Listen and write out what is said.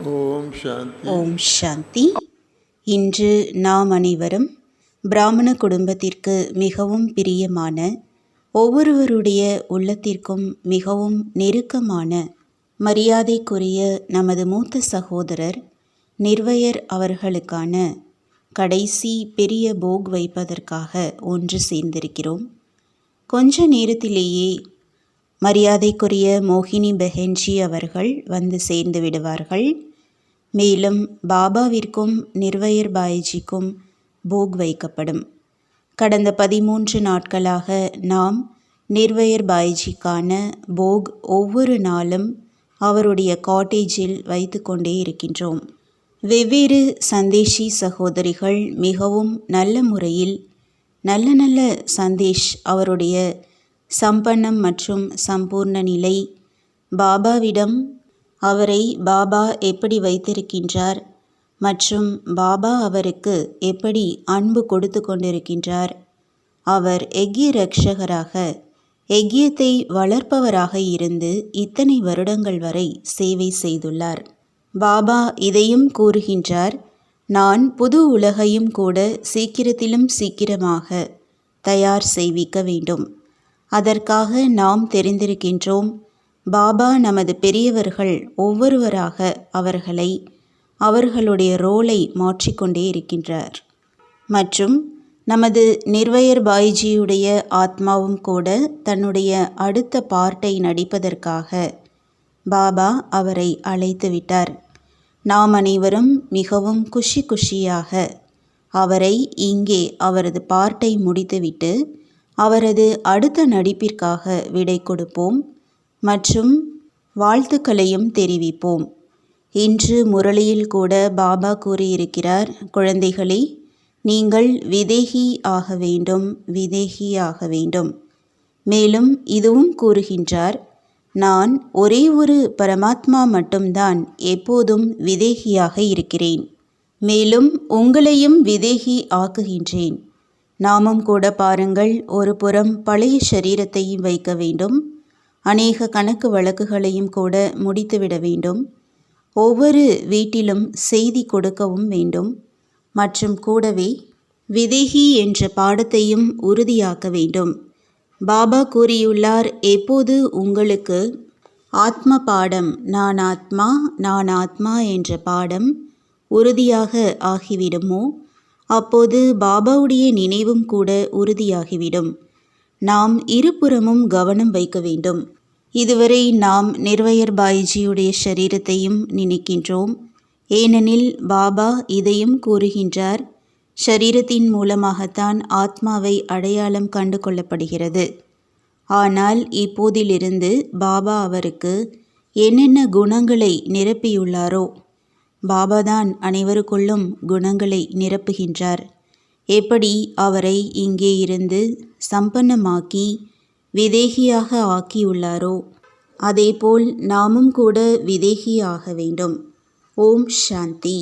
ஓம் சாந்தி. ஓம் சாந்தி. இன்று நாம் அனைவரும் பிராமண குடும்பத்திற்கு மிகவும் பிரியமான, ஒவ்வொருவருடைய உள்ளத்திற்கும் மிகவும் நெருக்கமான, மரியாதைக்குரிய நமது மூத்த சகோதரர் நிர்வயர் அவர்களுக்கான கடைசி பெரிய போக் வைப்பதற்காக ஒன்று சேர்ந்திருக்கிறோம். கொஞ்ச நேரத்திலேயே மரியாதைக்குரிய மோகினி பெஹன்ஜி அவர்கள் வந்து சேர்ந்து விடுவார்கள். மேலும் பாபாவிற்கும் நிர்வயர் பாய்ஜிக்கும் போக் வைக்கப்படும். கடந்த 13 நாட்களாக நாம் நிர்வயர் பாய்ஜிக்கான போக் ஒவ்வொரு நாளும் அவருடைய காட்டேஜில் வைத்து கொண்டே இருக்கின்றோம். வெவ்வேறு சந்தேஷி சகோதரிகள் மிகவும் நல்ல முறையில் நல்ல சந்தேஷ் அவருடைய சம்பன்னம் மற்றும் சம்பூர்ண நிலை பாபாவிடம் அவரை பாபா எப்படி வைத்திருக்கின்றார் மற்றும் பாபா அவருக்கு எப்படி அன்பு கொடுத்து கொண்டிருக்கின்றார், அவர் எக்கிய ரட்சகராக எக்கியத்தை வளர்ப்பவராக இருந்து இத்தனை வருடங்கள் வரை சேவை செய்துள்ளார். பாபா இதையும் கூறுகின்றார், நான் புது உலகையும் கூட சீக்கிரத்திலும் சீக்கிரமாக தயார் செய்விக்க வேண்டும். அதற்காக நாம் தெரிந்திருக்கின்றோம், பாபா நமது பெரியவர்கள் ஒவ்வொருவராக அவர்களை அவர்களுடைய ரோலை மாற்றிக்கொண்டே இருக்கின்றார். மற்றும் நமது நிர்வயர் பாய்ஜியுடைய ஆத்மாவும் கூட தன்னுடைய அடுத்த பார்ட்டை நடிப்பதற்காக பாபா அவரை அழைத்து விட்டார். நாம் அனைவரும் மிகவும் குஷியாக அவரை இங்கே அவரது பார்ட்டை முடித்துவிட்டு அவரது அடுத்த நடிப்பிற்காக விடை கொடுப்போம் மற்றும் வாழ்த்துக்களையும் தெரிவிப்போம். இன்று முரளியில் கூட பாபா கூறியிருக்கிறார், குழந்தைகளே, நீங்கள் விதேகி ஆக வேண்டும். மேலும் இதுவும் கூறுகின்றார், நான் ஒரே ஒரு பரமாத்மா மட்டும்தான் எப்போதும் விதேகியாக இருக்கிறேன். மேலும் உங்களையும் விதேகி ஆக்குகின்றேன். நாமும் கூட பாருங்கள், ஒரு புறம் பழைய சரீரத்தையும் வைக்க வேண்டும், அநேக கணக்கு வழக்குகளையும் கூட முடித்துவிட வேண்டும், ஒவ்வொரு வீட்டிலும் செய்தி கொடுக்கவும் வேண்டும் மற்றும் கூடவே விதேகி என்ற பாடத்தையும் உறுதியாக்க வேண்டும். பாபா கூறியுள்ளார், எப்போது உங்களுக்கு ஆத்ம பாடம் நான் ஆத்மா என்ற பாடம் உறுதியாக ஆகிவிடுமோ அப்போது பாபாவுடைய நினைவும் கூட உறுதியாகிவிடும். நாம் இருபுறமும் கவனம் வைக்க வேண்டும். இதுவரை நாம் நிர்வயர் பாய்ஜியுடைய சரீரத்தையும் நினைக்கின்றோம். ஏனெனில் பாபா இதையும் கூறுகின்றார், ஷரீரத்தின் மூலமாகத்தான் ஆத்மாவை அடையாளம் கண்டு கொள்ளப்படுகிறது. ஆனால் இப்போதிலிருந்து பாபா அவருக்கு என்னென்ன குணங்களை நிரப்பியுள்ளாரோ, பாபாதான் அனைவருக்குள்ளும் குணங்களை நிரப்புகின்றார். எப்படி அவரை இங்கே இருந்து சம்பன்னமாக்கி விதேகியாக ஆக்கியுள்ளாரோ அதேபோல் நாமும் கூட விதேகியாக வேண்டும். ஓம் சாந்தி.